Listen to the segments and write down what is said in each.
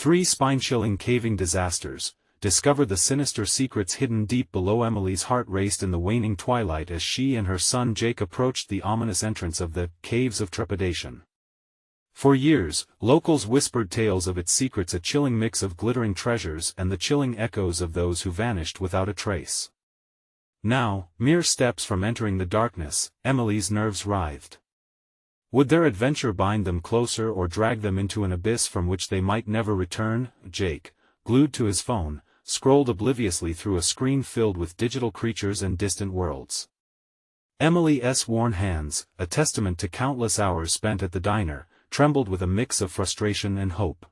3 spine-chilling caving disasters. Discover the sinister secrets hidden deep below. Emily's heart raced in the waning twilight as she and her son Jake approached the ominous entrance of the Caves of Trepidation. For years, locals whispered tales of its secrets, a chilling mix of glittering treasures and the chilling echoes of those who vanished without a trace. Now, mere steps from entering the darkness, Emily's nerves writhed. Would their adventure bind them closer or drag them into an abyss from which they might never return? Jake, glued to his phone, scrolled obliviously through a screen filled with digital creatures and distant worlds. Emily's worn hands, a testament to countless hours spent at the diner, trembled with a mix of frustration and hope.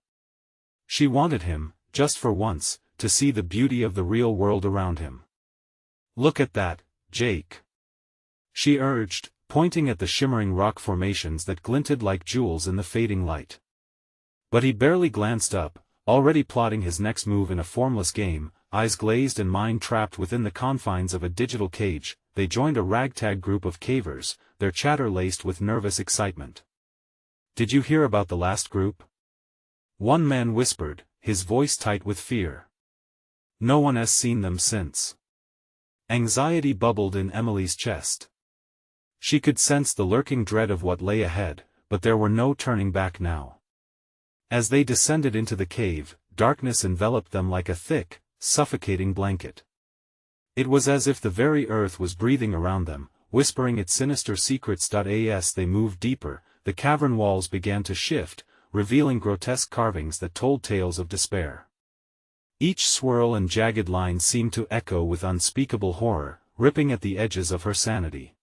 She wanted him, just for once, to see the beauty of the real world around him. "Look at that, Jake," she urged, pointing at the shimmering rock formations that glinted like jewels in the fading light. But he barely glanced up, already plotting his next move in a formless game, eyes glazed and mind trapped within the confines of a digital cage. They joined a ragtag group of cavers, their chatter laced with nervous excitement. "Did you hear about the last group?" one man whispered, his voice tight with fear. "No one has seen them since." Anxiety bubbled in Emily's chest. She could sense the lurking dread of what lay ahead, but there were no turning back now. As they descended into the cave, darkness enveloped them like a thick, suffocating blanket. It was as if the very earth was breathing around them, whispering its sinister secrets. As they moved deeper, the cavern walls began to shift, revealing grotesque carvings that told tales of despair. Each swirl and jagged line seemed to echo with unspeakable horror, ripping at the edges of her sanity.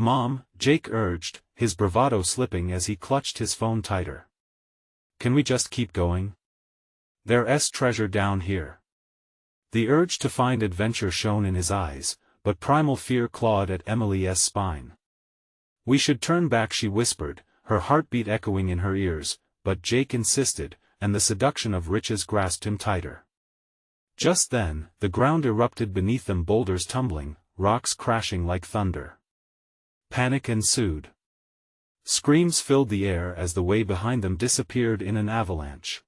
"Mom," Jake urged, his bravado slipping as he clutched his phone tighter. "Can we just keep going? There's treasure down here." The urge to find adventure shone in his eyes, but primal fear clawed at Emily's spine. "We should turn back," she whispered, her heartbeat echoing in her ears, but Jake insisted, and the seduction of riches grasped him tighter. Just then, the ground erupted beneath them, boulders tumbling, rocks crashing like thunder. Panic ensued. Screams filled the air as the way behind them disappeared in an avalanche.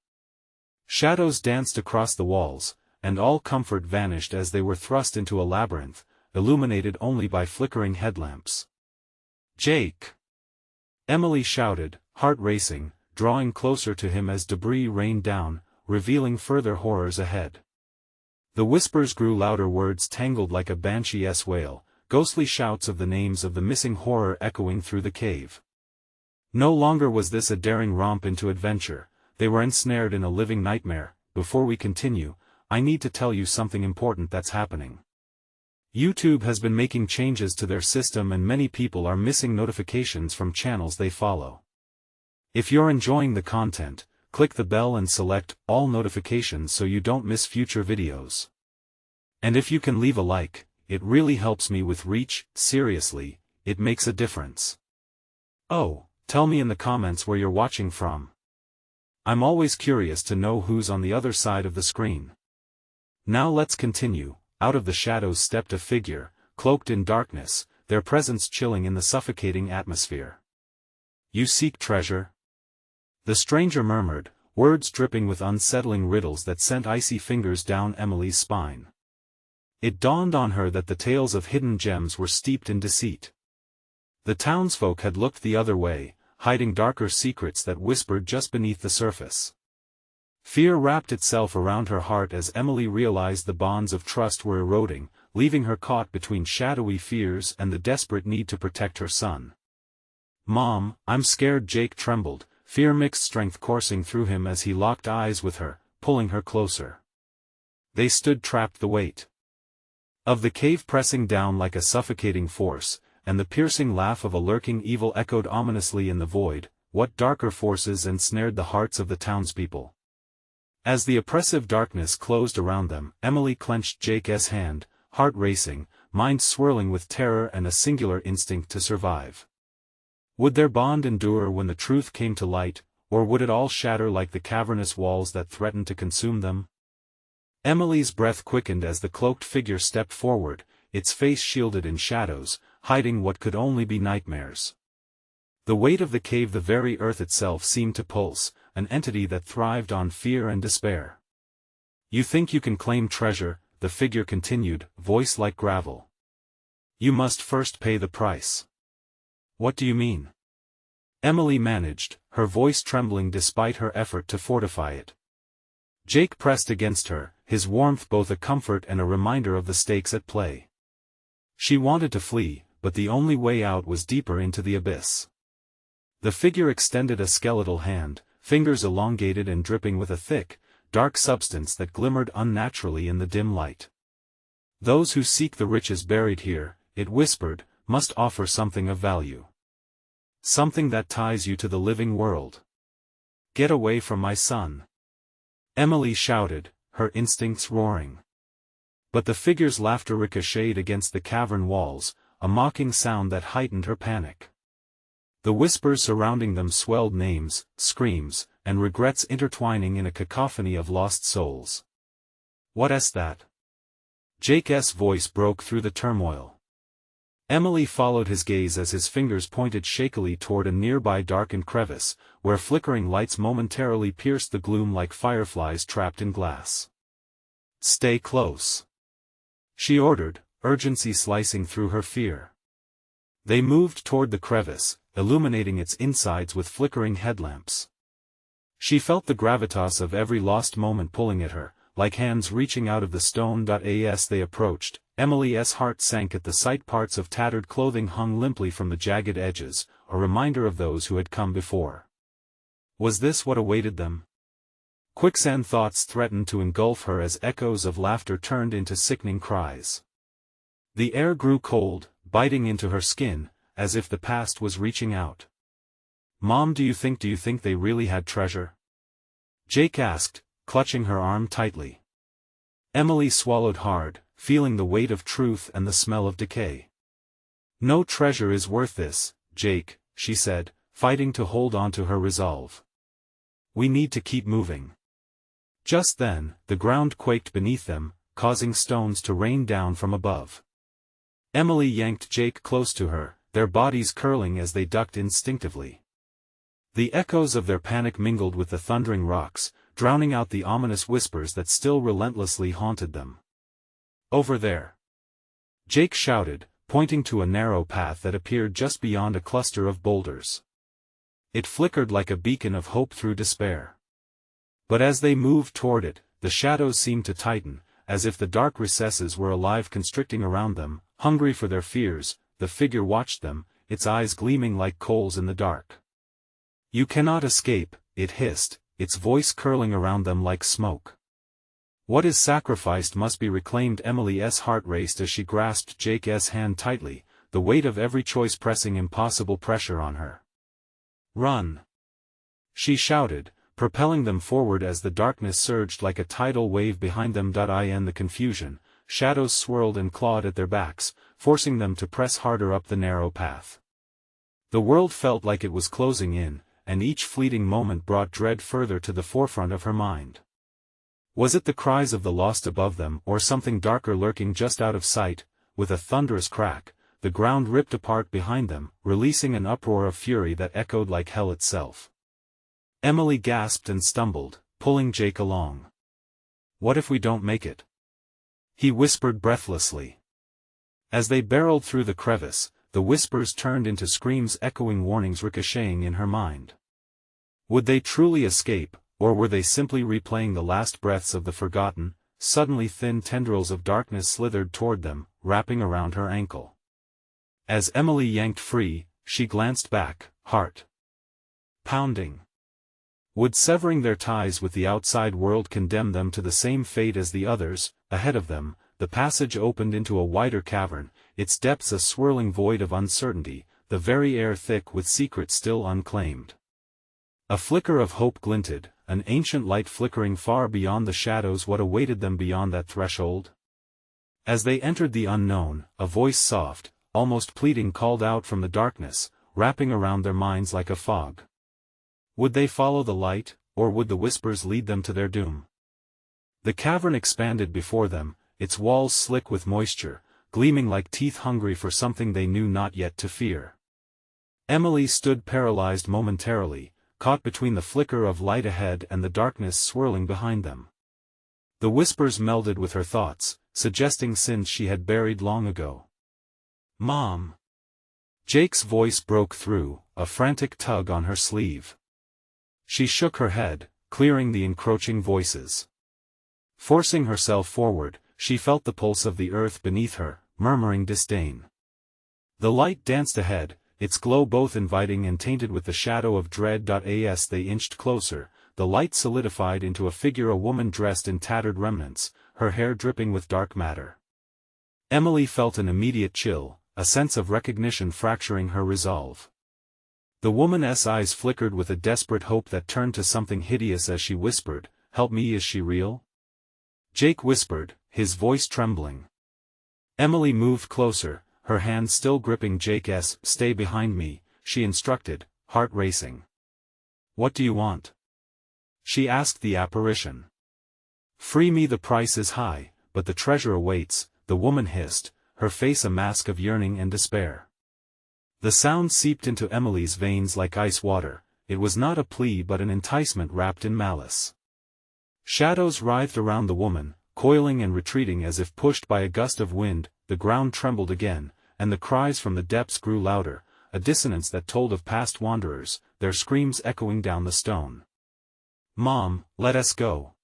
Shadows danced across the walls, and all comfort vanished as they were thrust into a labyrinth, illuminated only by flickering headlamps. "Jake!" Emily shouted, heart racing, drawing closer to him as debris rained down, revealing further horrors ahead. The whispers grew louder, words tangled like a banshee's wail, ghostly shouts of the names of the missing horror echoing through the cave. No longer was this a daring romp into adventure, they were ensnared in a living nightmare. "Before we continue, I need to tell you something important that's happening. YouTube has been making changes to their system and many people are missing notifications from channels they follow. If you're enjoying the content, click the bell and select all notifications so you don't miss future videos. And if you can leave a like, it really helps me with reach. Seriously, it makes a difference. Oh, tell me in the comments where you're watching from. I'm always curious to know who's on the other side of the screen. Now let's continue. Out of the shadows stepped a figure, cloaked in darkness, their presence chilling in the suffocating atmosphere. "You seek treasure?" the stranger murmured, words dripping with unsettling riddles that sent icy fingers down Emily's spine. It dawned on her that the tales of hidden gems were steeped in deceit. The townsfolk had looked the other way, hiding darker secrets that whispered just beneath the surface. Fear wrapped itself around her heart as Emily realized the bonds of trust were eroding, leaving her caught between shadowy fears and the desperate need to protect her son. "Mom, I'm scared." Jake trembled, fear-mixed strength coursing through him as he locked eyes with her, pulling her closer. They stood trapped, the weight of the cave pressing down like a suffocating force, and the piercing laugh of a lurking evil echoed ominously in the void. What darker forces ensnared the hearts of the townspeople? As the oppressive darkness closed around them, Emily clenched Jake's hand, heart racing, mind swirling with terror and a singular instinct to survive. Would their bond endure when the truth came to light, or would it all shatter like the cavernous walls that threatened to consume them? Emily's breath quickened as the cloaked figure stepped forward, its face shielded in shadows, hiding what could only be nightmares. The weight of the cave, the very earth itself seemed to pulse, an entity that thrived on fear and despair. "You think you can claim treasure," the figure continued, voice like gravel. "You must first pay the price." "What do you mean?" Emily managed, her voice trembling despite her effort to fortify it. Jake pressed against her, his warmth both a comfort and a reminder of the stakes at play. She wanted to flee, but the only way out was deeper into the abyss. The figure extended a skeletal hand, fingers elongated and dripping with a thick, dark substance that glimmered unnaturally in the dim light. "Those who seek the riches buried here," it whispered, "must offer something of value. Something that ties you to the living world. Get away from my son." Emily shouted, her instincts roaring. But the figure's laughter ricocheted against the cavern walls, a mocking sound that heightened her panic. The whispers surrounding them swelled names, screams, and regrets intertwining in a cacophony of lost souls. "What's that?" Jake's voice broke through the turmoil. Emily followed his gaze as his fingers pointed shakily toward a nearby darkened crevice, where flickering lights momentarily pierced the gloom like fireflies trapped in glass. "Stay close," she ordered, urgency slicing through her fear. They moved toward the crevice, illuminating its insides with flickering headlamps. She felt the gravitas of every lost moment pulling at her, like hands reaching out of the stone. As they approached, Emily's heart sank at the sight. Parts of tattered clothing hung limply from the jagged edges, a reminder of those who had come before. Was this what awaited them? Quicksand thoughts threatened to engulf her as echoes of laughter turned into sickening cries. The air grew cold, biting into her skin, as if the past was reaching out. "Mom, do you think they really had treasure?" Jake asked, clutching her arm tightly. Emily swallowed hard, feeling the weight of truth and the smell of decay. "No treasure is worth this, Jake," she said, fighting to hold on to her resolve. "We need to keep moving." Just then, the ground quaked beneath them, causing stones to rain down from above. Emily yanked Jake close to her, their bodies curling as they ducked instinctively. The echoes of their panic mingled with the thundering rocks, drowning out the ominous whispers that still relentlessly haunted them. "Over there!" Jake shouted, pointing to a narrow path that appeared just beyond a cluster of boulders. It flickered like a beacon of hope through despair. But as they moved toward it, the shadows seemed to tighten, as if the dark recesses were alive, constricting around them, hungry for their fears. The figure watched them, its eyes gleaming like coals in the dark. "You cannot escape," it hissed, its voice curling around them like smoke. "What is sacrificed must be reclaimed." Emily's heart raced as she grasped Jake's hand tightly, the weight of every choice pressing impossible pressure on her. "Run!" she shouted, propelling them forward as the darkness surged like a tidal wave behind them. In the confusion, shadows swirled and clawed at their backs, forcing them to press harder up the narrow path. The world felt like it was closing in, and each fleeting moment brought dread further to the forefront of her mind. Was it the cries of the lost above them, or something darker lurking just out of sight? With a thunderous crack, the ground ripped apart behind them, releasing an uproar of fury that echoed like hell itself. Emily gasped and stumbled, pulling Jake along. "What if we don't make it?" he whispered breathlessly. As they barreled through the crevice, the whispers turned into screams, echoing warnings ricocheting in her mind. Would they truly escape, or were they simply replaying the last breaths of the forgotten? Suddenly thin tendrils of darkness slithered toward them, wrapping around her ankle. As Emily yanked free, she glanced back, heart pounding. Would severing their ties with the outside world condemn them to the same fate as the others? Ahead of them, the passage opened into a wider cavern, its depths a swirling void of uncertainty, the very air thick with secrets still unclaimed. A flicker of hope glinted, an ancient light flickering far beyond the shadows. What awaited them beyond that threshold? As they entered the unknown, a voice soft, almost pleading, called out from the darkness, wrapping around their minds like a fog. Would they follow the light, or would the whispers lead them to their doom? The cavern expanded before them, its walls slick with moisture, gleaming like teeth hungry for something they knew not yet to fear. Emily stood paralyzed momentarily, caught between the flicker of light ahead and the darkness swirling behind them. The whispers melded with her thoughts, suggesting sins she had buried long ago. "Mom!" Jake's voice broke through, a frantic tug on her sleeve. She shook her head, clearing the encroaching voices. Forcing herself forward, she felt the pulse of the earth beneath her, murmuring disdain. The light danced ahead, its glow both inviting and tainted with the shadow of dread. As they inched closer, the light solidified into a figure, a woman dressed in tattered remnants, her hair dripping with dark matter. Emily felt an immediate chill, a sense of recognition fracturing her resolve. The woman's eyes flickered with a desperate hope that turned to something hideous as she whispered, "Help me, is she real?" Jake whispered, his voice trembling. Emily moved closer, her hand still gripping Jake's. "Stay behind me," she instructed, heart racing. "What do you want?" she asked the apparition. "Free me, the price is high, but the treasure awaits," the woman hissed, her face a mask of yearning and despair. The sound seeped into Emily's veins like ice water. It was not a plea but an enticement wrapped in malice. Shadows writhed around the woman, coiling and retreating as if pushed by a gust of wind. The ground trembled again, and the cries from the depths grew louder, a dissonance that told of past wanderers, their screams echoing down the stone. "Mom, let us go!"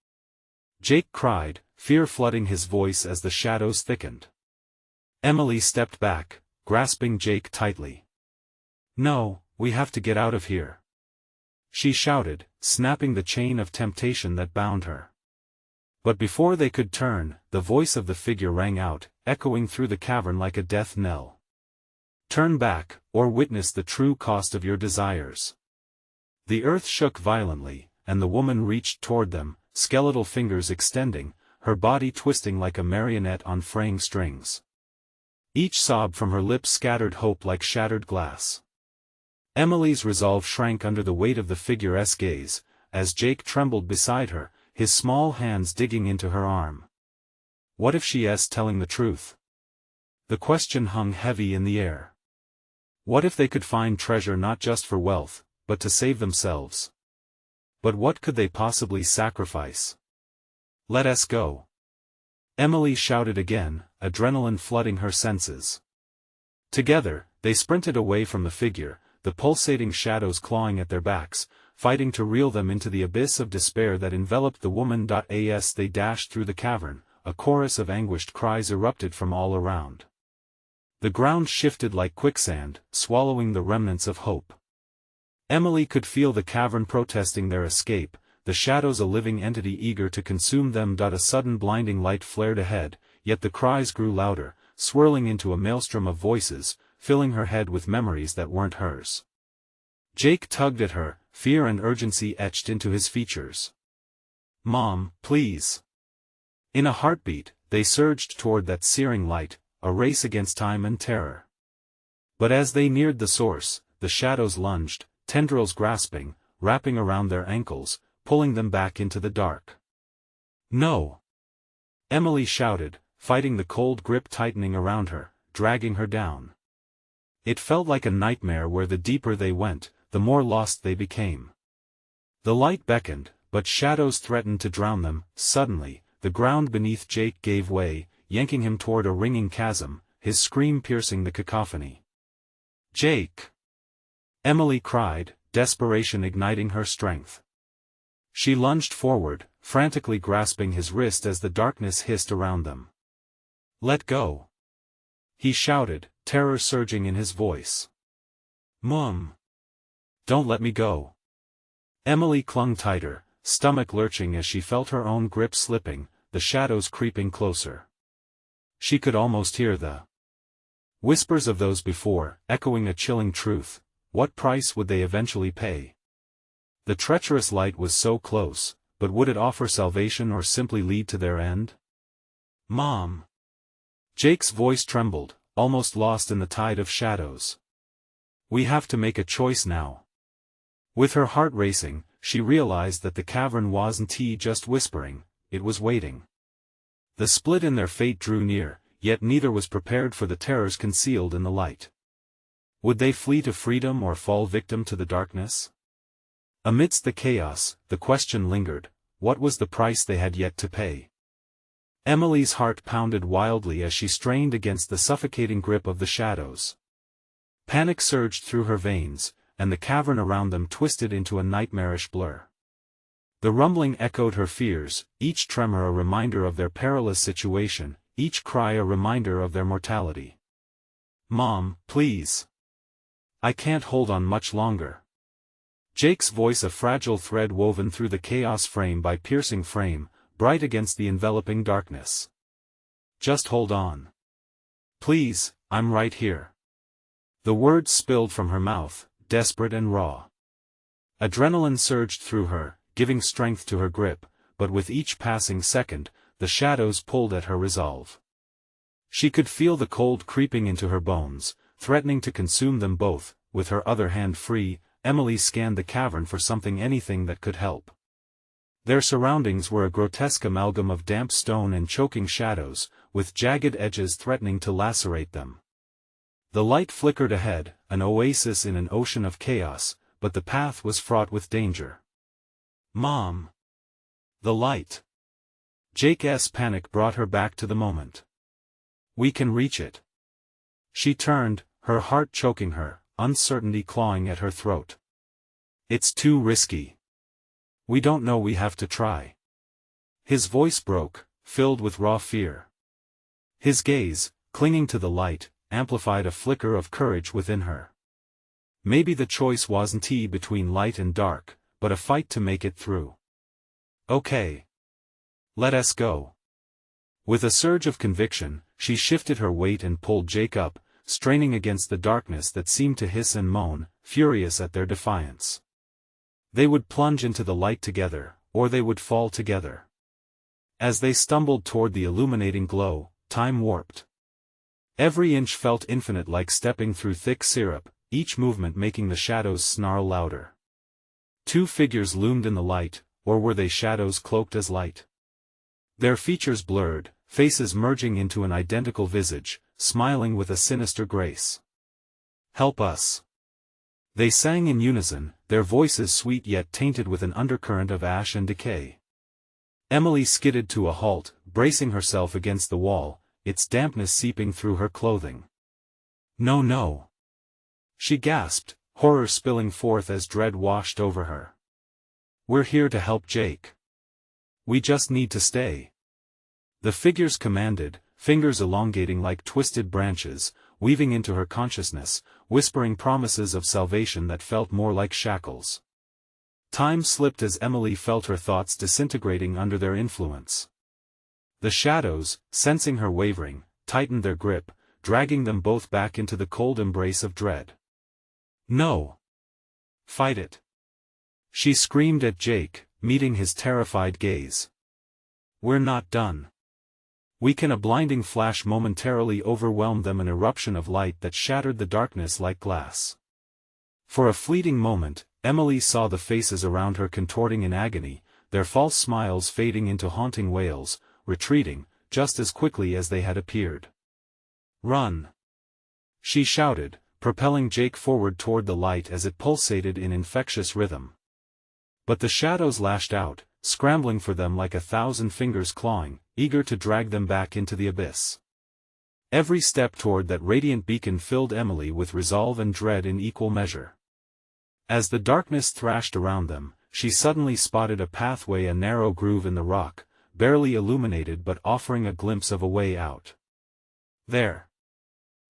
Jake cried, fear flooding his voice as the shadows thickened. Emily stepped back, grasping Jake tightly. "No, we have to get out of here!" she shouted, snapping the chain of temptation that bound her. But before they could turn, the voice of the figure rang out, echoing through the cavern like a death knell. "Turn back, or witness the true cost of your desires." The earth shook violently, and the woman reached toward them, skeletal fingers extending, her body twisting like a marionette on fraying strings. Each sob from her lips scattered hope like shattered glass. Emily's resolve shrank under the weight of the figure's gaze, as Jake trembled beside her, his small hands digging into her arm. What if she is telling the truth? The question hung heavy in the air. What if they could find treasure not just for wealth, but to save themselves? But what could they possibly sacrifice? "Let us go!" Emily shouted again, adrenaline flooding her senses. Together, they sprinted away from the figure, the pulsating shadows clawing at their backs, fighting to reel them into the abyss of despair that enveloped the woman. As they dashed through the cavern, a chorus of anguished cries erupted from all around. The ground shifted like quicksand, swallowing the remnants of hope. Emily could feel the cavern protesting their escape, the shadows a living entity eager to consume them. A sudden blinding light flared ahead, yet the cries grew louder, swirling into a maelstrom of voices, filling her head with memories that weren't hers. Jake tugged at her, fear and urgency etched into his features. "Mom, please!" In a heartbeat, they surged toward that searing light, a race against time and terror. But as they neared the source, the shadows lunged, tendrils grasping, wrapping around their ankles, pulling them back into the dark. "No!" Emily shouted, fighting the cold grip tightening around her, dragging her down. It felt like a nightmare where the deeper they went, the more lost they became. The light beckoned, but shadows threatened to drown them. Suddenly, the ground beneath Jake gave way, yanking him toward a ringing chasm, his scream piercing the cacophony. "Jake!" Emily cried, desperation igniting her strength. She lunged forward, frantically grasping his wrist as the darkness hissed around them. "Let go!" he shouted, terror surging in his voice. "Mom! Don't let me go!" Emily clung tighter, stomach lurching as she felt her own grip slipping, the shadows creeping closer. She could almost hear the whispers of those before, echoing a chilling truth. What price would they eventually pay? The treacherous light was so close, but would it offer salvation or simply lead to their end? "Mom!" Jake's voice trembled, almost lost in the tide of shadows. "We have to make a choice now." With her heart racing, she realized that the cavern wasn't just whispering, it was waiting. The split in their fate drew near, yet neither was prepared for the terrors concealed in the light. Would they flee to freedom or fall victim to the darkness? Amidst the chaos, the question lingered, what was the price they had yet to pay? Emily's heart pounded wildly as she strained against the suffocating grip of the shadows. Panic surged through her veins, and the cavern around them twisted into a nightmarish blur. The rumbling echoed her fears, each tremor a reminder of their perilous situation, each cry a reminder of their mortality. "Mom, please. I can't hold on much longer." Jake's voice, a fragile thread woven through the chaos frame by piercing frame, bright against the enveloping darkness. "Just hold on. Please, I'm right here." The words spilled from her mouth, desperate and raw. Adrenaline surged through her, giving strength to her grip, but with each passing second, the shadows pulled at her resolve. She could feel the cold creeping into her bones, threatening to consume them both. With her other hand free, Emily scanned the cavern for anything that could help. Their surroundings were a grotesque amalgam of damp stone and choking shadows, with jagged edges threatening to lacerate them. The light flickered ahead, an oasis in an ocean of chaos, but the path was fraught with danger. "Mom! The light!" Jake's panic brought her back to the moment. "We can reach it." She turned, her heart choking her, uncertainty clawing at her throat. "It's too risky. We don't know, we have to try." His voice broke, filled with raw fear. His gaze, clinging to the light, amplified a flicker of courage within her. Maybe the choice wasn't between light and dark, but a fight to make it through. "Okay. Let us go." With a surge of conviction, she shifted her weight and pulled Jake up, straining against the darkness that seemed to hiss and moan, furious at their defiance. They would plunge into the light together, or they would fall together. As they stumbled toward the illuminating glow, time warped. Every inch felt infinite, like stepping through thick syrup, each movement making the shadows snarl louder. Two figures loomed in the light, or were they shadows cloaked as light? Their features blurred, faces merging into an identical visage, smiling with a sinister grace. "Help us!" They sang in unison, their voices sweet yet tainted with an undercurrent of ash and decay. Emily skidded to a halt, bracing herself against the wall, its dampness seeping through her clothing. "No, no!" she gasped, horror spilling forth as dread washed over her. "We're here to help Jake. We just need to stay." The figures commanded, fingers elongating like twisted branches, weaving into her consciousness, whispering promises of salvation that felt more like shackles. Time slipped as Emily felt her thoughts disintegrating under their influence. The shadows, sensing her wavering, tightened their grip, dragging them both back into the cold embrace of dread. "No! Fight it!" she screamed at Jake, meeting his terrified gaze. "We're not done." We can. A blinding flash momentarily overwhelmed them, an eruption of light that shattered the darkness like glass. For a fleeting moment, Emily saw the faces around her contorting in agony, their false smiles fading into haunting wails, retreating, just as quickly as they had appeared. "Run!" she shouted, propelling Jake forward toward the light as it pulsated in infectious rhythm. But the shadows lashed out, scrambling for them like 1,000 fingers clawing, eager to drag them back into the abyss. Every step toward that radiant beacon filled Emily with resolve and dread in equal measure. As the darkness thrashed around them, she suddenly spotted a pathway, a narrow groove in the rock, barely illuminated but offering a glimpse of a way out. "There.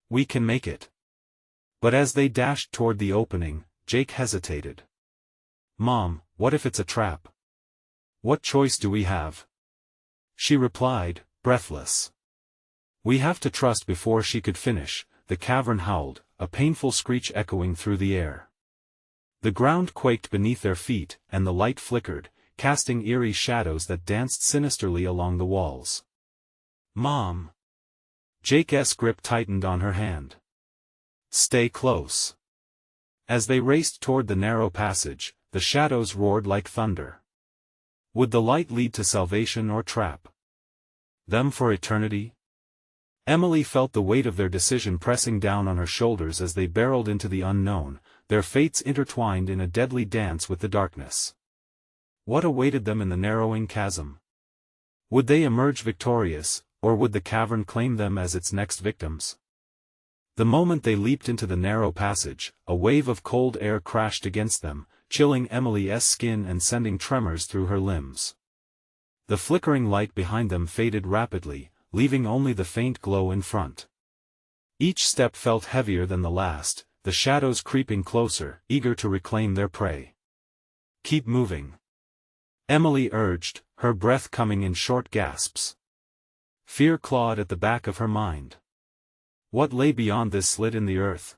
We can make it." But as they dashed toward the opening, Jake hesitated. "Mom, what if it's a trap? What choice do we have?" she replied, breathless. "We have to trust." Before she could finish, the cavern howled, a painful screech echoing through the air. The ground quaked beneath their feet, and the light flickered, casting eerie shadows that danced sinisterly along the walls. "Mom!" Jake's grip tightened on her hand. "Stay close." As they raced toward the narrow passage, the shadows roared like thunder. Would the light lead to salvation or trap them for eternity? Emily felt the weight of their decision pressing down on her shoulders as they barreled into the unknown, their fates intertwined in a deadly dance with the darkness. What awaited them in the narrowing chasm? Would they emerge victorious, or would the cavern claim them as its next victims? The moment they leaped into the narrow passage, a wave of cold air crashed against them, chilling Emily's skin and sending tremors through her limbs. The flickering light behind them faded rapidly, leaving only the faint glow in front. Each step felt heavier than the last, the shadows creeping closer, eager to reclaim their prey. "Keep moving," Emily urged, her breath coming in short gasps. Fear clawed at the back of her mind. What lay beyond this slit in the earth?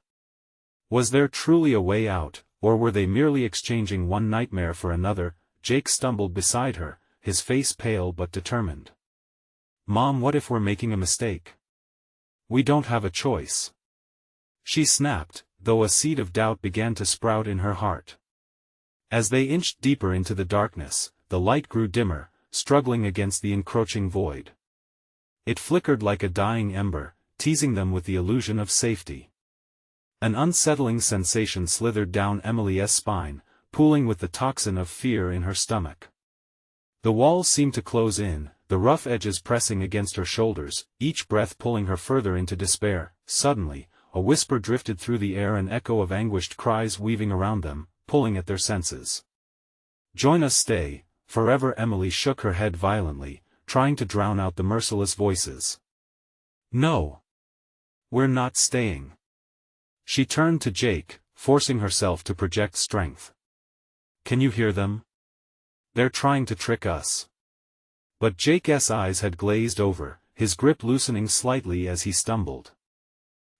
Was there truly a way out, or were they merely exchanging one nightmare for another? Jake stumbled beside her, his face pale but determined. "Mom, what if we're making a mistake? We don't have a choice," she snapped, though a seed of doubt began to sprout in her heart. As they inched deeper into the darkness, the light grew dimmer, struggling against the encroaching void. It flickered like a dying ember, teasing them with the illusion of safety. An unsettling sensation slithered down Emily's spine, pooling with the toxin of fear in her stomach. The walls seemed to close in, the rough edges pressing against her shoulders, each breath pulling her further into despair. Suddenly, a whisper drifted through the air, an echo of anguished cries weaving around them, pulling at their senses. "Join us, stay, forever." Emily shook her head violently, trying to drown out the merciless voices. "No. We're not staying." She turned to Jake, forcing herself to project strength. "Can you hear them? They're trying to trick us." But Jake's eyes had glazed over, his grip loosening slightly as he stumbled.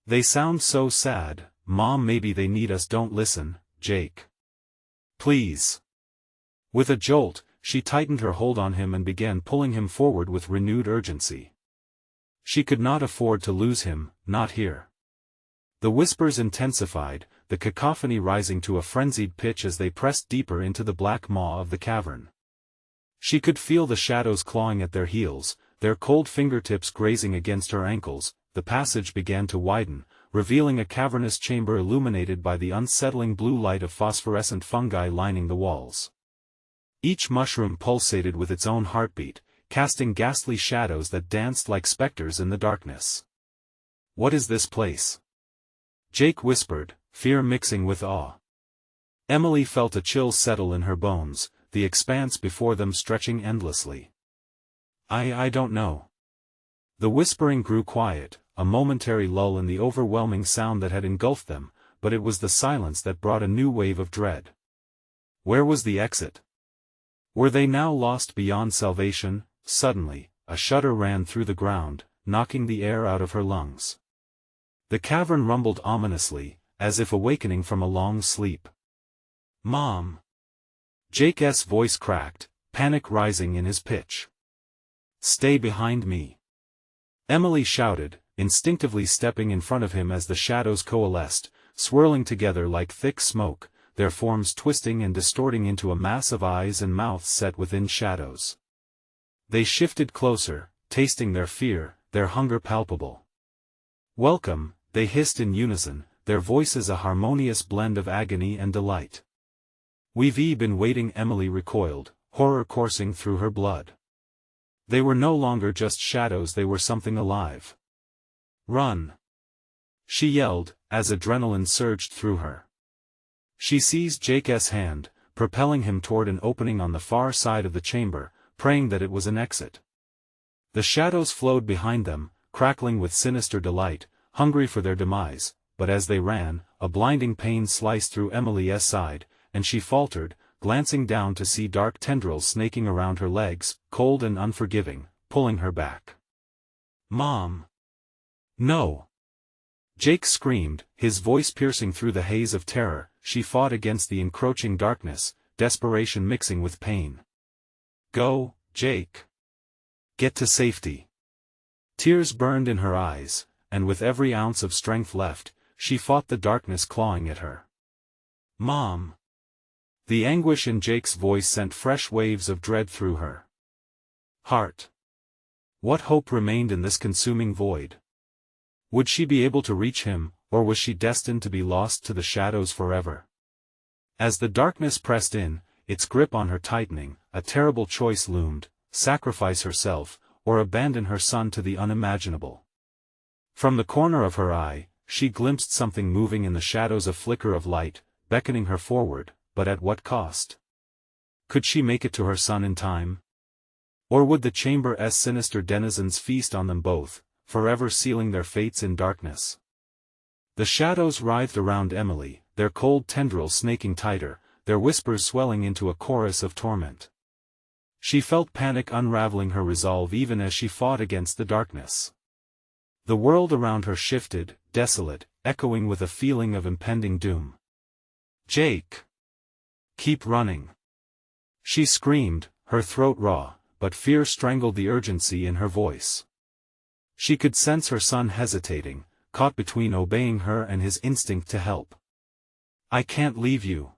"They sound so sad, Mom. Maybe they need us." "Don't listen, Jake. Please." With a jolt, she tightened her hold on him and began pulling him forward with renewed urgency. She could not afford to lose him, not here. The whispers intensified, the cacophony rising to a frenzied pitch as they pressed deeper into the black maw of the cavern. She could feel the shadows clawing at their heels, their cold fingertips grazing against her ankles. The passage began to widen, revealing a cavernous chamber illuminated by the unsettling blue light of phosphorescent fungi lining the walls. Each mushroom pulsated with its own heartbeat, casting ghastly shadows that danced like specters in the darkness. "What is this place?" Jake whispered, fear mixing with awe. Emily felt a chill settle in her bones, the expanse before them stretching endlessly. I don't know." The whispering grew quiet, a momentary lull in the overwhelming sound that had engulfed them, but it was the silence that brought a new wave of dread. Where was the exit? Were they now lost beyond salvation? Suddenly, a shudder ran through the ground, knocking the air out of her lungs. The cavern rumbled ominously, as if awakening from a long sleep. "Mom!" Jake's voice cracked, panic rising in his pitch. "Stay behind me!" Emily shouted, instinctively stepping in front of him as the shadows coalesced, swirling together like thick smoke, their forms twisting and distorting into a mass of eyes and mouths set within shadows. They shifted closer, tasting their fear, their hunger palpable. "Welcome," they hissed in unison, their voices a harmonious blend of agony and delight. "We've been waiting." Emily recoiled, horror coursing through her blood. They were no longer just shadows, they were something alive. "Run!" she yelled, as adrenaline surged through her. She seized Jake's hand, propelling him toward an opening on the far side of the chamber, praying that it was an exit. The shadows flowed behind them, crackling with sinister delight, hungry for their demise, but as they ran, a blinding pain sliced through Emily's side, and she faltered, glancing down to see dark tendrils snaking around her legs, cold and unforgiving, pulling her back. "Mom! No!" Jake screamed, his voice piercing through the haze of terror. She fought against the encroaching darkness, desperation mixing with pain. "Go, Jake! Get to safety!" Tears burned in her eyes, and with every ounce of strength left, she fought the darkness clawing at her. "Mom!" The anguish in Jake's voice sent fresh waves of dread through her heart. What hope remained in this consuming void? Would she be able to reach him, or was she destined to be lost to the shadows forever? As the darkness pressed in, its grip on her tightening, a terrible choice loomed: sacrifice herself, or abandon her son to the unimaginable. From the corner of her eye, she glimpsed something moving in the shadows, a flicker of light, beckoning her forward, but at what cost? Could she make it to her son in time? Or would the chamber's sinister denizens feast on them both, forever sealing their fates in darkness? The shadows writhed around Emily, their cold tendrils snaking tighter, their whispers swelling into a chorus of torment. She felt panic unraveling her resolve even as she fought against the darkness. The world around her shifted, desolate, echoing with a feeling of impending doom. "Jake! Keep running!" She screamed, her throat raw, but fear strangled the urgency in her voice. She could sense her son hesitating, caught between obeying her and his instinct to help. "I can't leave you,"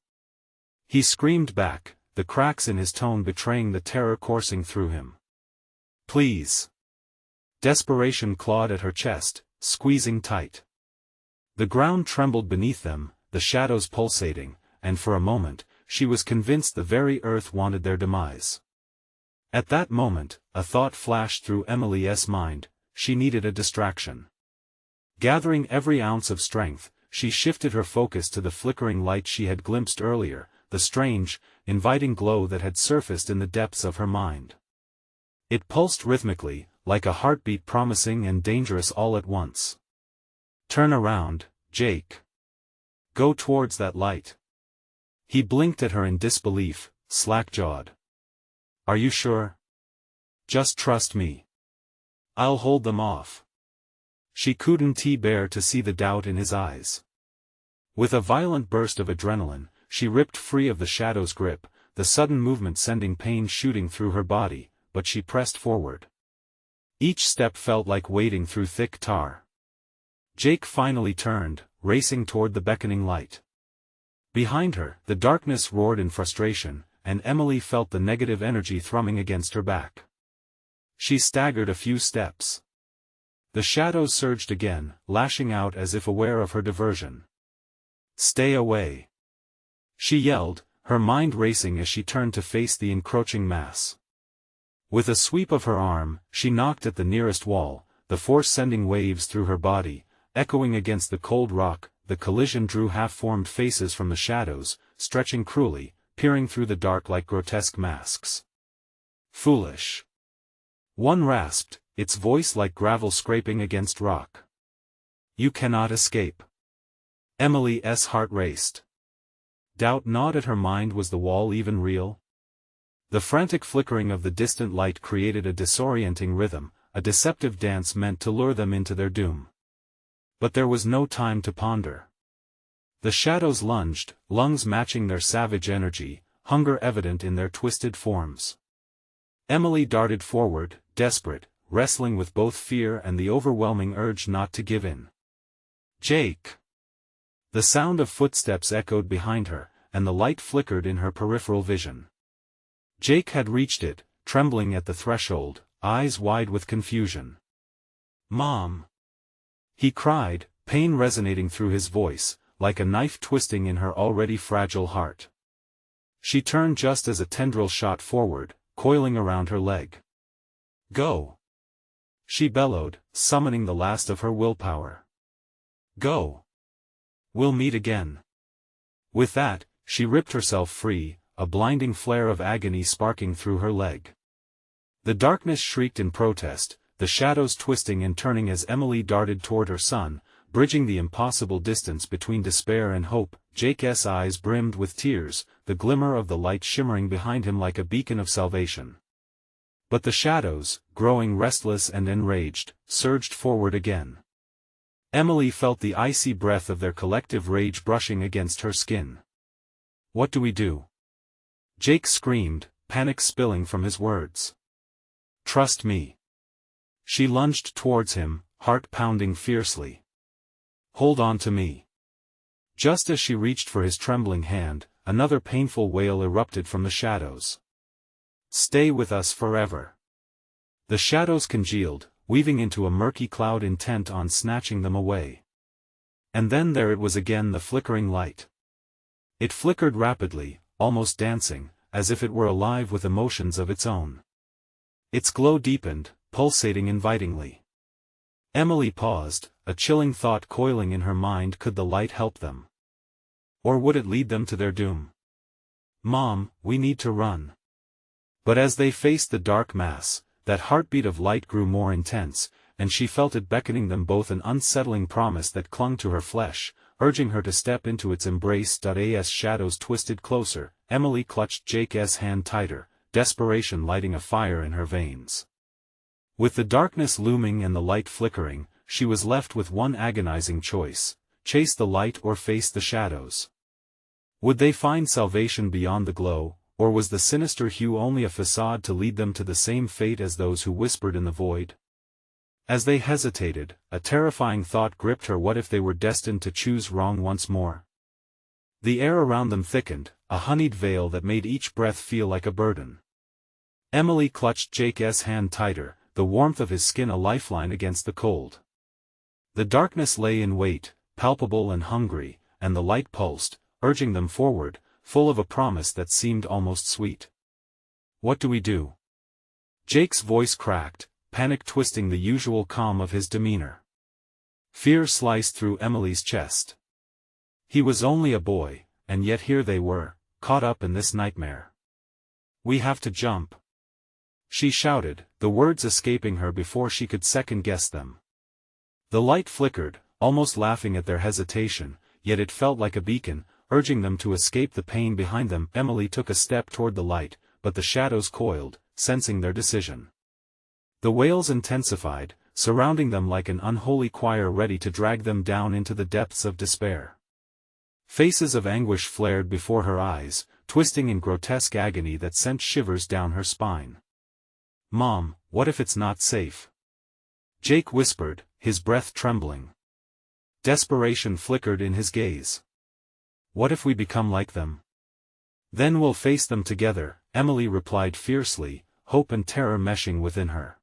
he screamed back, the cracks in his tone betraying the terror coursing through him. "Please." Desperation clawed at her chest, squeezing tight. The ground trembled beneath them, the shadows pulsating, and for a moment, she was convinced the very earth wanted their demise. At that moment, a thought flashed through Emily's mind: she needed a distraction. Gathering every ounce of strength, she shifted her focus to the flickering light she had glimpsed earlier, the strange, inviting glow that had surfaced in the depths of her mind. It pulsed rhythmically, like a heartbeat, promising and dangerous all at once. "Turn around, Jake. Go towards that light." He blinked at her in disbelief, slack-jawed. "Are you sure? Just trust me. I'll hold them off." She couldn't bear to see the doubt in his eyes. With a violent burst of adrenaline, she ripped free of the shadow's grip, the sudden movement sending pain shooting through her body, but she pressed forward. Each step felt like wading through thick tar. Jake finally turned, racing toward the beckoning light. Behind her, the darkness roared in frustration, and Emily felt the negative energy thrumming against her back. She staggered a few steps. The shadows surged again, lashing out as if aware of her diversion. "Stay away!" she yelled, her mind racing as she turned to face the encroaching mass. With a sweep of her arm, she knocked at the nearest wall, the force sending waves through her body, echoing against the cold rock. The collision drew half-formed faces from the shadows, stretching cruelly, peering through the dark like grotesque masks. "Foolish!" one rasped, its voice like gravel scraping against rock. "You cannot escape." Emily's heart raced. Doubt gnawed at her mind. Was the wall even real? The frantic flickering of the distant light created a disorienting rhythm, a deceptive dance meant to lure them into their doom. But there was no time to ponder. The shadows lunged, lungs matching their savage energy, hunger evident in their twisted forms. Emily darted forward, desperate, wrestling with both fear and the overwhelming urge not to give in. "Jake!" The sound of footsteps echoed behind her, and the light flickered in her peripheral vision. Jake had reached it, trembling at the threshold, eyes wide with confusion. "Mom!" he cried, pain resonating through his voice, like a knife twisting in her already fragile heart. She turned just as a tendril shot forward, coiling around her leg. "Go!" she bellowed, summoning the last of her willpower. "Go! We'll meet again." With that, she ripped herself free, a blinding flare of agony sparking through her leg. The darkness shrieked in protest, the shadows twisting and turning as Emily darted toward her son, bridging the impossible distance between despair and hope. Jake's eyes brimmed with tears, the glimmer of the light shimmering behind him like a beacon of salvation. But the shadows, growing restless and enraged, surged forward again. Emily felt the icy breath of their collective rage brushing against her skin. "What do we do?" Jake screamed, panic spilling from his words. "Trust me." She lunged towards him, heart pounding fiercely. "Hold on to me." Just as she reached for his trembling hand, another painful wail erupted from the shadows. "Stay with us forever." The shadows congealed, weaving into a murky cloud intent on snatching them away. And then there it was again, the flickering light. It flickered rapidly, almost dancing, as if it were alive with emotions of its own. Its glow deepened, pulsating invitingly. Emily paused, a chilling thought coiling in her mind. Could the light help them? Or would it lead them to their doom? "Mom, we need to run." But as they faced the dark mass, that heartbeat of light grew more intense, and she felt it beckoning them both, an unsettling promise that clung to her flesh, urging her to step into its embrace. As shadows twisted closer, Emily clutched Jake's hand tighter, desperation lighting a fire in her veins. With the darkness looming and the light flickering, she was left with one agonizing choice: chase the light or face the shadows. Would they find salvation beyond the glow, or was the sinister hue only a facade to lead them to the same fate as those who whispered in the void? As they hesitated, a terrifying thought gripped her. What if they were destined to choose wrong once more? The air around them thickened, a honeyed veil that made each breath feel like a burden. Emily clutched Jake's hand tighter, the warmth of his skin a lifeline against the cold. The darkness lay in wait, palpable and hungry, and the light pulsed, urging them forward, full of a promise that seemed almost sweet. "What do we do?" Jake's voice cracked, panic twisting the usual calm of his demeanor. Fear sliced through Emily's chest. He was only a boy, and yet here they were, caught up in this nightmare. "We have to jump," she shouted, the words escaping her before she could second-guess them. The light flickered, almost laughing at their hesitation, yet it felt like a beacon, urging them to escape the pain behind them. Emily took a step toward the light, but the shadows coiled, sensing their decision. The wails intensified, surrounding them like an unholy choir ready to drag them down into the depths of despair. Faces of anguish flared before her eyes, twisting in grotesque agony that sent shivers down her spine. "Mom, what if it's not safe?" Jake whispered, his breath trembling. Desperation flickered in his gaze. "What if we become like them? Then we'll face them together," Emily replied fiercely, hope and terror meshing within her.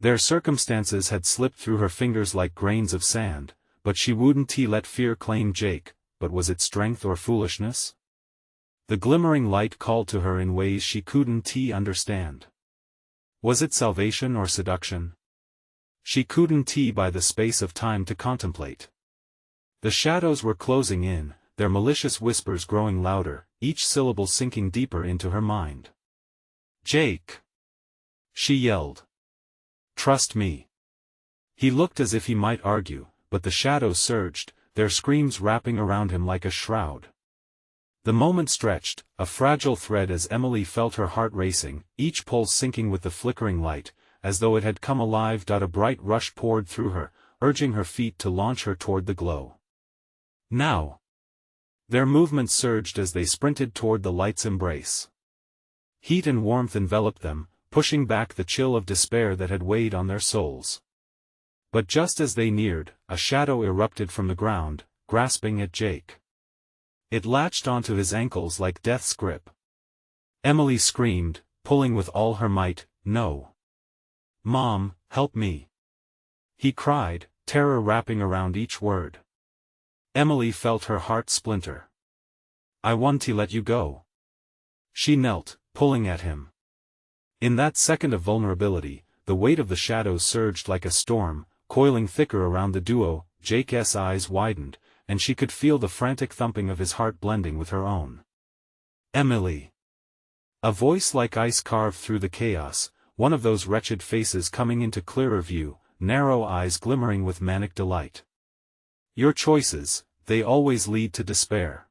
Their circumstances had slipped through her fingers like grains of sand, but she wouldn't let fear claim Jake. But was it strength or foolishness? The glimmering light called to her in ways she couldn't understand. Was it salvation or seduction? She couldn't buy the space of time to contemplate. The shadows were closing in, their malicious whispers growing louder, each syllable sinking deeper into her mind. "Jake!" she yelled. "Trust me." He looked as if he might argue, but the shadows surged, their screams wrapping around him like a shroud. The moment stretched, a fragile thread as Emily felt her heart racing, each pulse sinking with the flickering light, as though it had come alive. A bright rush poured through her, urging her feet to launch her toward the glow. Now! Their movements surged as they sprinted toward the light's embrace. Heat and warmth enveloped them, pushing back the chill of despair that had weighed on their souls. But just as they neared, a shadow erupted from the ground, grasping at Jake. It latched onto his ankles like death's grip. Emily screamed, pulling with all her might, "No! Mom, help me!" He cried, terror wrapping around each word. Emily felt her heart splinter. "I want to let you go." She knelt, pulling at him. In that second of vulnerability, the weight of the shadows surged like a storm, coiling thicker around the duo. Jake's eyes widened, and she could feel the frantic thumping of his heart blending with her own. "Emily!" A voice like ice carved through the chaos, one of those wretched faces coming into clearer view, narrow eyes glimmering with manic delight. "Your choices, they always lead to despair."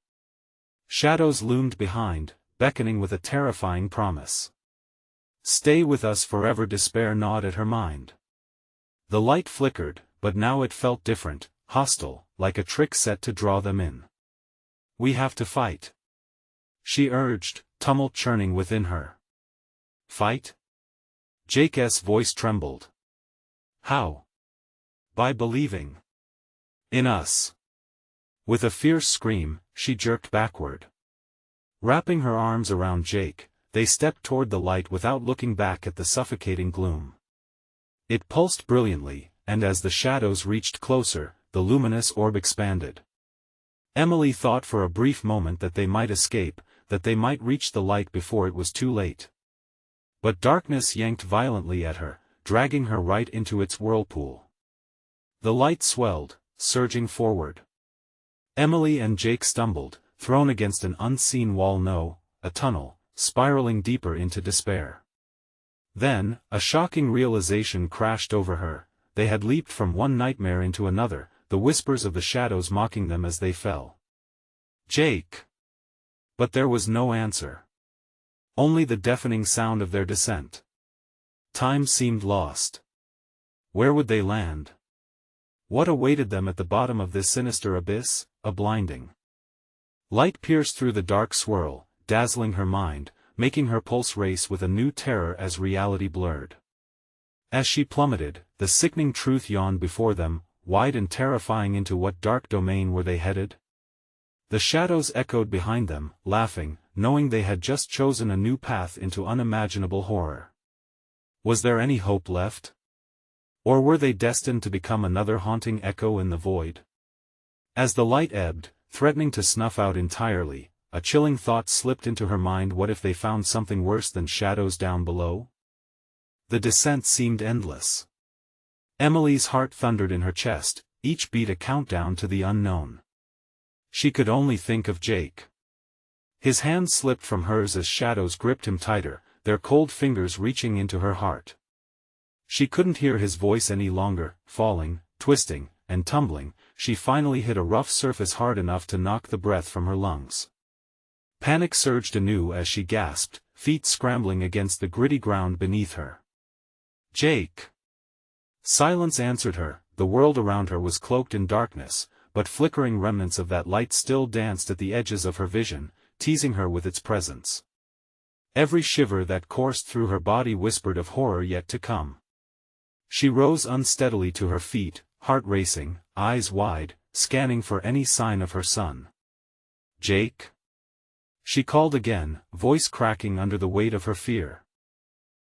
Shadows loomed behind, beckoning with a terrifying promise. "Stay with us forever." Despair gnawed at her mind. The light flickered, but now it felt different, hostile, like a trick set to draw them in. "We have to fight," she urged, tumult churning within her. "Fight?" Jake's voice trembled. "How?" "By believing in us." With a fierce scream, she jerked backward. Wrapping her arms around Jake, they stepped toward the light without looking back at the suffocating gloom. It pulsed brilliantly, and as the shadows reached closer, the luminous orb expanded. Emily thought for a brief moment that they might escape, that they might reach the light before it was too late. But darkness yanked violently at her, dragging her right into its whirlpool. The light swelled, surging forward. Emily and Jake stumbled, thrown against an unseen wall, no, a tunnel, spiraling deeper into despair. Then, a shocking realization crashed over her. They had leaped from one nightmare into another, the whispers of the shadows mocking them as they fell. Jake! But there was no answer. Only the deafening sound of their descent. Time seemed lost. Where would they land? What awaited them at the bottom of this sinister abyss? A blinding light pierced through the dark swirl, dazzling her mind, making her pulse race with a new terror as reality blurred. As she plummeted, the sickening truth yawned before them, wide and terrifying. Into what dark domain were they headed? The shadows echoed behind them, laughing, knowing they had just chosen a new path into unimaginable horror. Was there any hope left? Or were they destined to become another haunting echo in the void? As the light ebbed, threatening to snuff out entirely, a chilling thought slipped into her mind. What if they found something worse than shadows down below? The descent seemed endless. Emily's heart thundered in her chest, each beat a countdown to the unknown. She could only think of Jake. His hand slipped from hers as shadows gripped him tighter, their cold fingers reaching into her heart. She couldn't hear his voice any longer. Falling, twisting, and tumbling, she finally hit a rough surface hard enough to knock the breath from her lungs. Panic surged anew as she gasped, feet scrambling against the gritty ground beneath her. Jake! Silence answered her. The world around her was cloaked in darkness, but flickering remnants of that light still danced at the edges of her vision, teasing her with its presence. Every shiver that coursed through her body whispered of horror yet to come. She rose unsteadily to her feet, heart racing, eyes wide, scanning for any sign of her son. Jake? She called again, voice cracking under the weight of her fear.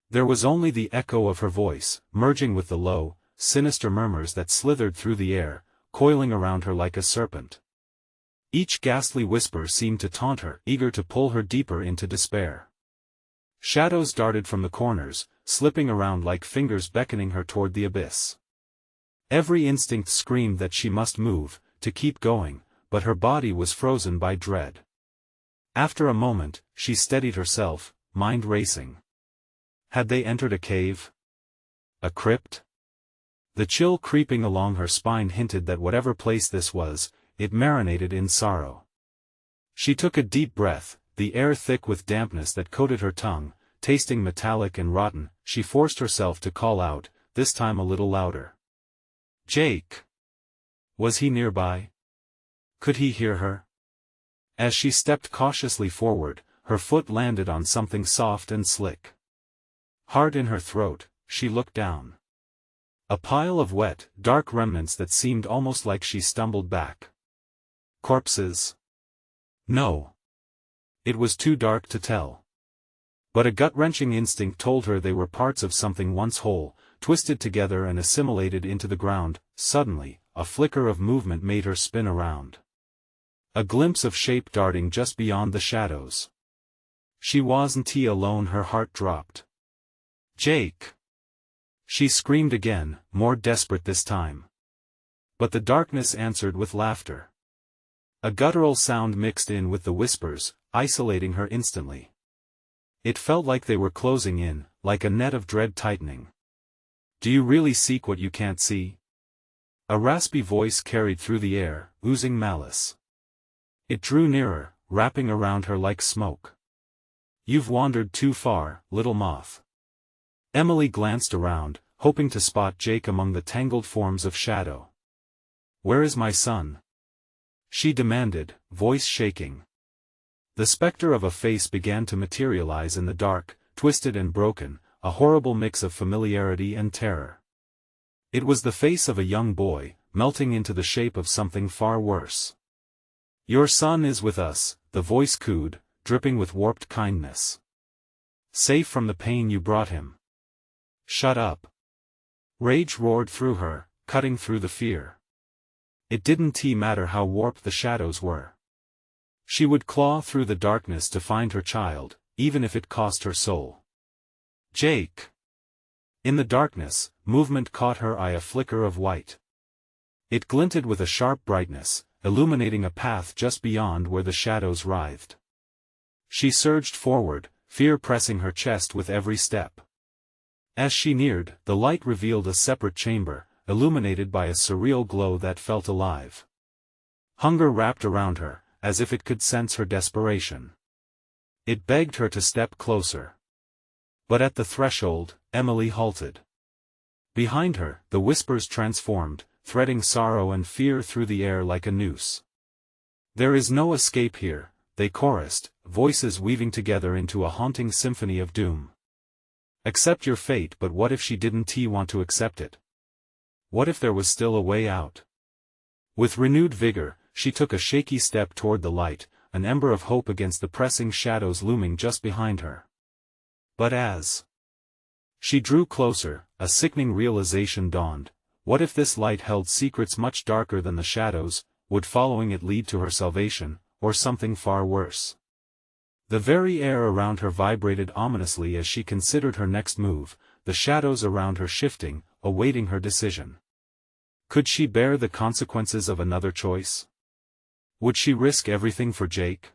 There was only the echo of her voice, merging with the low, sinister murmurs that slithered through the air, coiling around her like a serpent. Each ghastly whisper seemed to taunt her, eager to pull her deeper into despair. Shadows darted from the corners, slipping around like fingers beckoning her toward the abyss. Every instinct screamed that she must move, to keep going, but her body was frozen by dread. After a moment, she steadied herself, mind racing. Had they entered a cave? A crypt? The chill creeping along her spine hinted that whatever place this was, it marinated in sorrow. She took a deep breath, the air thick with dampness that coated her tongue, tasting metallic and rotten. She forced herself to call out, this time a little louder. Jake! Was he nearby? Could he hear her? As she stepped cautiously forward, her foot landed on something soft and slick. Hard in her throat, she looked down. A pile of wet, dark remnants that seemed almost like she stumbled back. Corpses? No. It was too dark to tell. But a gut-wrenching instinct told her they were parts of something once whole, twisted together and assimilated into the ground. Suddenly, a flicker of movement made her spin around. A glimpse of shape darting just beyond the shadows. She wasn't alone. Her heart dropped. Jake! She screamed again, more desperate this time. But the darkness answered with laughter. A guttural sound mixed in with the whispers, isolating her instantly. It felt like they were closing in, like a net of dread tightening. Do you really seek what you can't see? A raspy voice carried through the air, oozing malice. It drew nearer, wrapping around her like smoke. You've wandered too far, little moth. Emily glanced around, hoping to spot Jake among the tangled forms of shadow. Where is my son? She demanded, voice shaking. The specter of a face began to materialize in the dark, twisted and broken, a horrible mix of familiarity and terror. It was the face of a young boy, melting into the shape of something far worse. Your son is with us, the voice cooed, dripping with warped kindness. Safe from the pain you brought him. Shut up. Rage roared through her, cutting through the fear. It didn't matter how warped the shadows were. She would claw through the darkness to find her child, even if it cost her soul. Jake! In the darkness, movement caught her eye, a flicker of white. It glinted with a sharp brightness, illuminating a path just beyond where the shadows writhed. She surged forward, fear pressing her chest with every step. As she neared, the light revealed a separate chamber, illuminated by a surreal glow that felt alive. Hunger wrapped around her, as if it could sense her desperation. It begged her to step closer. But at the threshold, Emily halted. Behind her, the whispers transformed, threading sorrow and fear through the air like a noose. "There is no escape here," they chorused, voices weaving together into a haunting symphony of doom. "Accept your fate," but what if she didn't want to accept it? What if there was still a way out? With renewed vigor, she took a shaky step toward the light, an ember of hope against the pressing shadows looming just behind her. But as she drew closer, a sickening realization dawned. What if this light held secrets much darker than the shadows? Would following it lead to her salvation, or something far worse? The very air around her vibrated ominously as she considered her next move, the shadows around her shifting, awaiting her decision. Could she bear the consequences of another choice? Would she risk everything for Jake?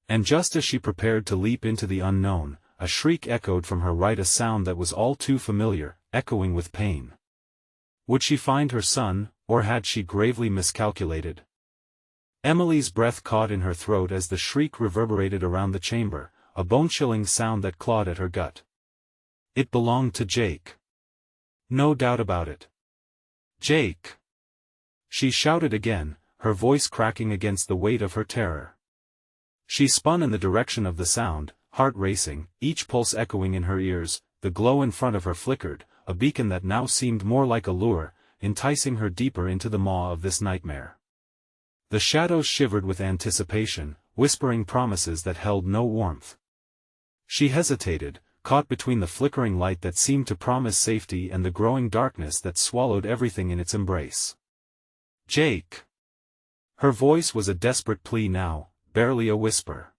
And just as she prepared to leap into the unknown, a shriek echoed from her right, a sound that was all too familiar, echoing with pain. Would she find her son, or had she gravely miscalculated? Emily's breath caught in her throat as the shriek reverberated around the chamber, a bone-chilling sound that clawed at her gut. It belonged to Jake. No doubt about it. "Jake!" She shouted again, her voice cracking against the weight of her terror. She spun in the direction of the sound, heart racing, each pulse echoing in her ears. The glow in front of her flickered, a beacon that now seemed more like a lure, enticing her deeper into the maw of this nightmare. The shadows shivered with anticipation, whispering promises that held no warmth. She hesitated, caught between the flickering light that seemed to promise safety and the growing darkness that swallowed everything in its embrace. "Jake!" Her voice was a desperate plea now, barely a whisper.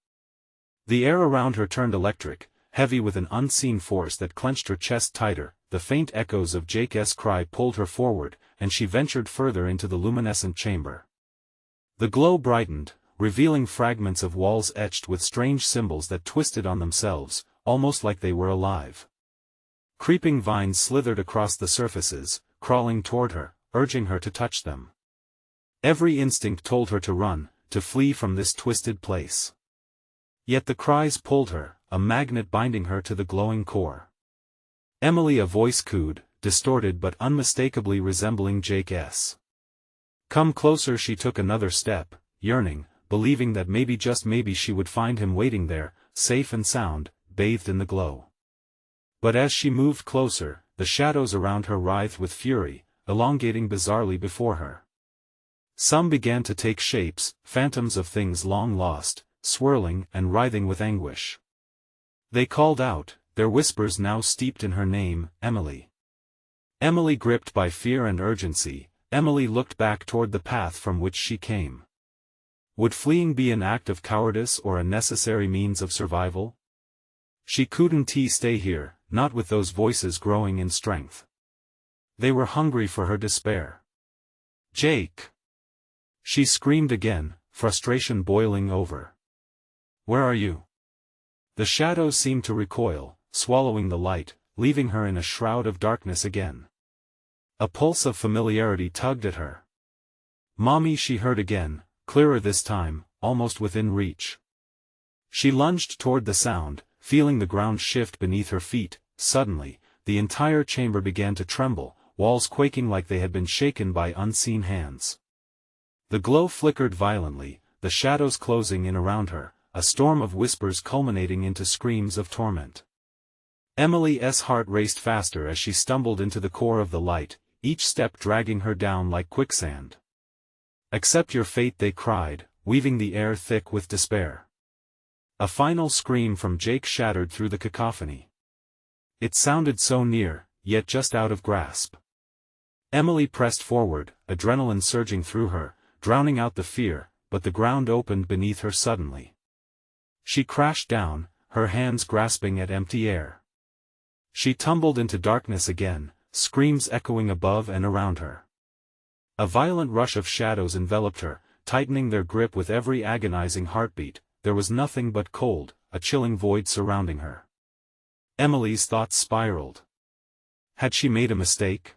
The air around her turned electric, heavy with an unseen force that clenched her chest tighter. The faint echoes of Jake's cry pulled her forward, and she ventured further into the luminescent chamber. The glow brightened, revealing fragments of walls etched with strange symbols that twisted on themselves, almost like they were alive. Creeping vines slithered across the surfaces, crawling toward her, urging her to touch them. Every instinct told her to run, to flee from this twisted place. Yet the cries pulled her, a magnet binding her to the glowing core. "Emily," a voice cooed, distorted but unmistakably resembling Jake's. "Come closer." She took another step, yearning, believing that maybe, just maybe, she would find him waiting there, safe and sound, bathed in the glow. But as she moved closer, the shadows around her writhed with fury, elongating bizarrely before her. Some began to take shapes, phantoms of things long lost, swirling and writhing with anguish. They called out, their whispers now steeped in her name, Emily. Emily, gripped by fear and urgency, Emily looked back toward the path from which she came. Would fleeing be an act of cowardice or a necessary means of survival? She couldn't stay here, not with those voices growing in strength. They were hungry for her despair. "Jake!" She screamed again, frustration boiling over. "Where are you?" The shadows seemed to recoil, swallowing the light, leaving her in a shroud of darkness again. A pulse of familiarity tugged at her. "Mommy," she heard again, clearer this time, almost within reach. She lunged toward the sound, feeling the ground shift beneath her feet. Suddenly, the entire chamber began to tremble, walls quaking like they had been shaken by unseen hands. The glow flickered violently, the shadows closing in around her, a storm of whispers culminating into screams of torment. Emily's heart raced faster as she stumbled into the core of the light, each step dragging her down like quicksand. "Accept your fate," they cried, weaving the air thick with despair. A final scream from Jake shattered through the cacophony. It sounded so near, yet just out of grasp. Emily pressed forward, adrenaline surging through her, drowning out the fear, but the ground opened beneath her suddenly. She crashed down, her hands grasping at empty air. She tumbled into darkness again, screams echoing above and around her. A violent rush of shadows enveloped her, tightening their grip with every agonizing heartbeat. There was nothing but cold, a chilling void surrounding her. Emily's thoughts spiraled. Had she made a mistake?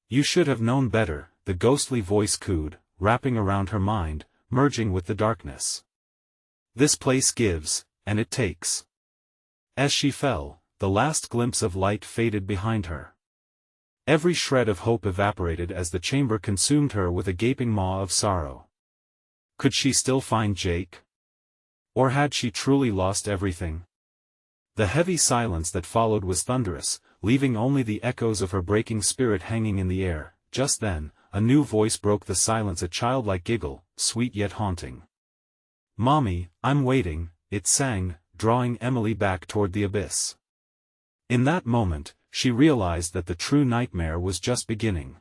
You should have known better, the ghostly voice cooed, wrapping around her mind, merging with the darkness. This place gives, and it takes. As she fell, the last glimpse of light faded behind her. Every shred of hope evaporated as the chamber consumed her with a gaping maw of sorrow. Could she still find Jake? Or had she truly lost everything? The heavy silence that followed was thunderous, leaving only the echoes of her breaking spirit hanging in the air. Just then, a new voice broke the silence, a childlike giggle, sweet yet haunting. "Mommy, I'm waiting," it sang, drawing Emily back toward the abyss. In that moment, she realized that the true nightmare was just beginning.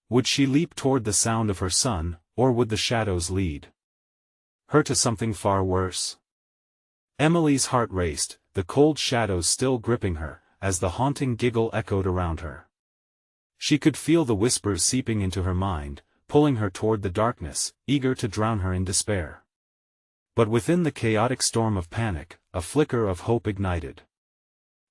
Would she leap toward the sound of her son, or would the shadows lead her to something far worse? Emily's heart raced, the cold shadows still gripping her, as the haunting giggle echoed around her. She could feel the whispers seeping into her mind, pulling her toward the darkness, eager to drown her in despair. But within the chaotic storm of panic, a flicker of hope ignited.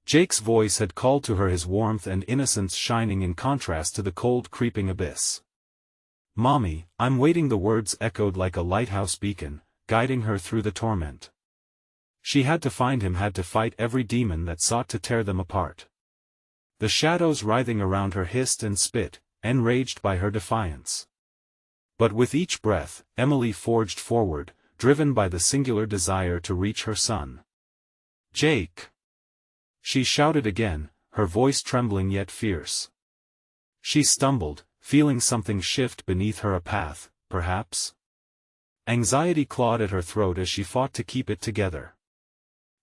Jake's voice had called to her, his warmth and innocence shining in contrast to the cold creeping abyss. "Mommy, I'm waiting," the words echoed like a lighthouse beacon, guiding her through the torment. She had to find him, had to fight every demon that sought to tear them apart. The shadows writhing around her hissed and spit, enraged by her defiance. But with each breath, Emily forged forward, driven by the singular desire to reach her son. "Jake!" she shouted again, her voice trembling yet fierce. She stumbled, feeling something shift beneath her, a path, perhaps. Anxiety clawed at her throat as she fought to keep it together.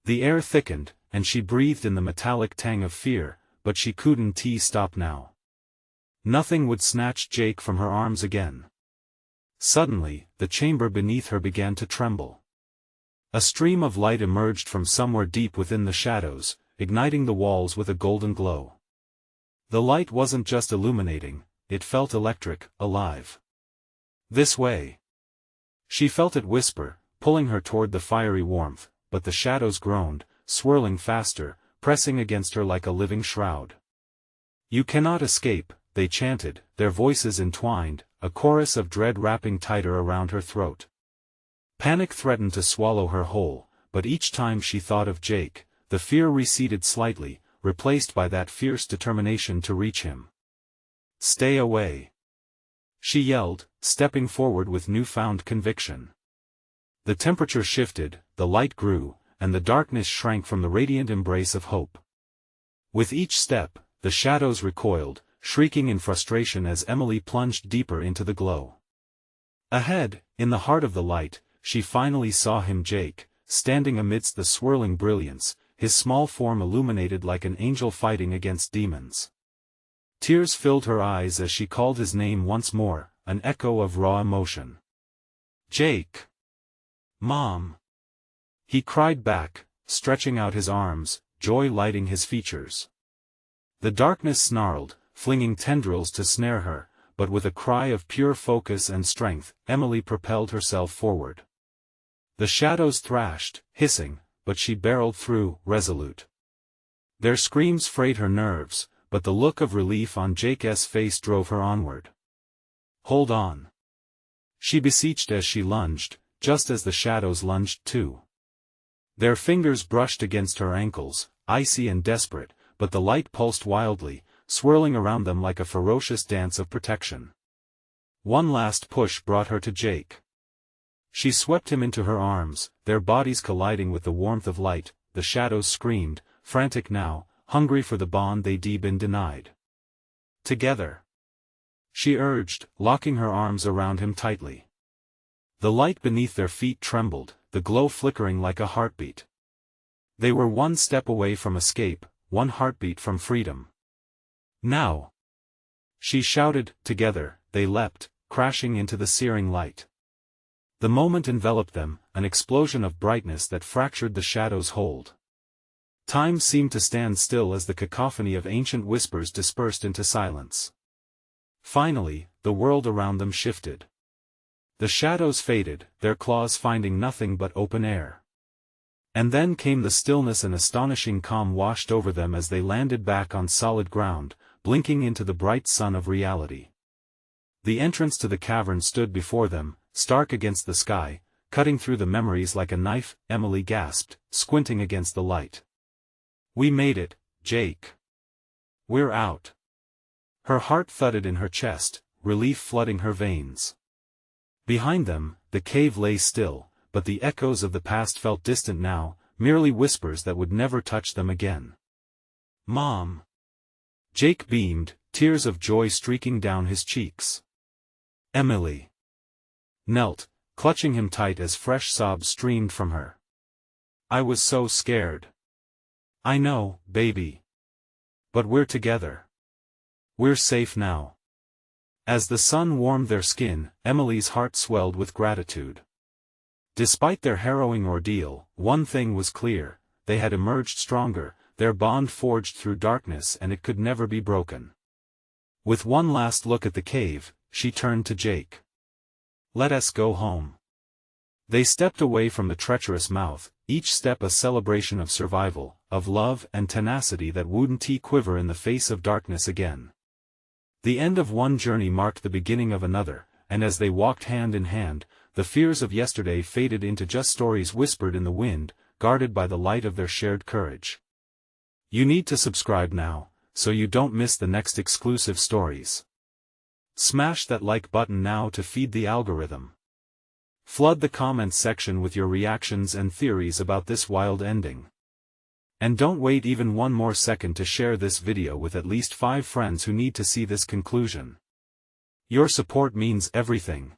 The air thickened, and she breathed in the metallic tang of fear, but she couldn't stop now. Nothing would snatch Jake from her arms again. Suddenly, the chamber beneath her began to tremble. A stream of light emerged from somewhere deep within the shadows, igniting the walls with a golden glow. The light wasn't just illuminating, it felt electric, alive. "This way." She felt it whisper, pulling her toward the fiery warmth, but the shadows groaned, swirling faster, pressing against her like a living shroud. "You cannot escape," they chanted, their voices entwined, a chorus of dread wrapping tighter around her throat. Panic threatened to swallow her whole, but each time she thought of Jake, the fear receded slightly, replaced by that fierce determination to reach him. "Stay away!" she yelled, stepping forward with newfound conviction. The temperature shifted, the light grew, and the darkness shrank from the radiant embrace of hope. With each step, the shadows recoiled, shrieking in frustration as Emily plunged deeper into the glow. Ahead, in the heart of the light, she finally saw him, Jake, standing amidst the swirling brilliance, his small form illuminated like an angel fighting against demons. Tears filled her eyes as she called his name once more, an echo of raw emotion. "Jake! Mom!" he cried back, stretching out his arms, joy lighting his features. The darkness snarled, flinging tendrils to snare her, but with a cry of pure focus and strength, Emily propelled herself forward. The shadows thrashed, hissing, but she barreled through, resolute. Their screams frayed her nerves, but the look of relief on Jake's face drove her onward. "Hold on!" she beseeched as she lunged, just as the shadows lunged too. Their fingers brushed against her ankles, icy and desperate, but the light pulsed wildly, swirling around them like a ferocious dance of protection. One last push brought her to Jake. She swept him into her arms, their bodies colliding with the warmth of light. The shadows screamed, frantic now, hungry for the bond they'd been denied. "Together!" she urged, locking her arms around him tightly. The light beneath their feet trembled, the glow flickering like a heartbeat. They were one step away from escape, one heartbeat from freedom. "Now!" She shouted. Together, they leapt, crashing into the searing light. The moment enveloped them, an explosion of brightness that fractured the shadow's hold. Time seemed to stand still as the cacophony of ancient whispers dispersed into silence. Finally, the world around them shifted. The shadows faded, their claws finding nothing but open air. And then came the stillness, and astonishing calm washed over them as they landed back on solid ground, blinking into the bright sun of reality. The entrance to the cavern stood before them, stark against the sky, cutting through the memories like a knife. Emily gasped, squinting against the light. "We made it, Jake. We're out." Her heart thudded in her chest, relief flooding her veins. Behind them, the cave lay still, but the echoes of the past felt distant now, merely whispers that would never touch them again. "Mom!" Jake beamed, tears of joy streaking down his cheeks. Emily knelt, clutching him tight as fresh sobs streamed from her. "I was so scared." "I know, baby. But we're together. We're safe now." As the sun warmed their skin, Emily's heart swelled with gratitude. Despite their harrowing ordeal, one thing was clear: they had emerged stronger, their bond forged through darkness, and it could never be broken. With one last look at the cave, she turned to Jake. "Let us go home." They stepped away from the treacherous mouth, each step a celebration of survival, of love and tenacity that wouldn't quiver in the face of darkness again. The end of one journey marked the beginning of another, and as they walked hand in hand, the fears of yesterday faded into just stories whispered in the wind, guarded by the light of their shared courage. You need to subscribe now, so you don't miss the next exclusive stories. Smash that like button now to feed the algorithm. Flood the comments section with your reactions and theories about this wild ending. And don't wait even one more second to share this video with at least 5 friends who need to see this conclusion. Your support means everything.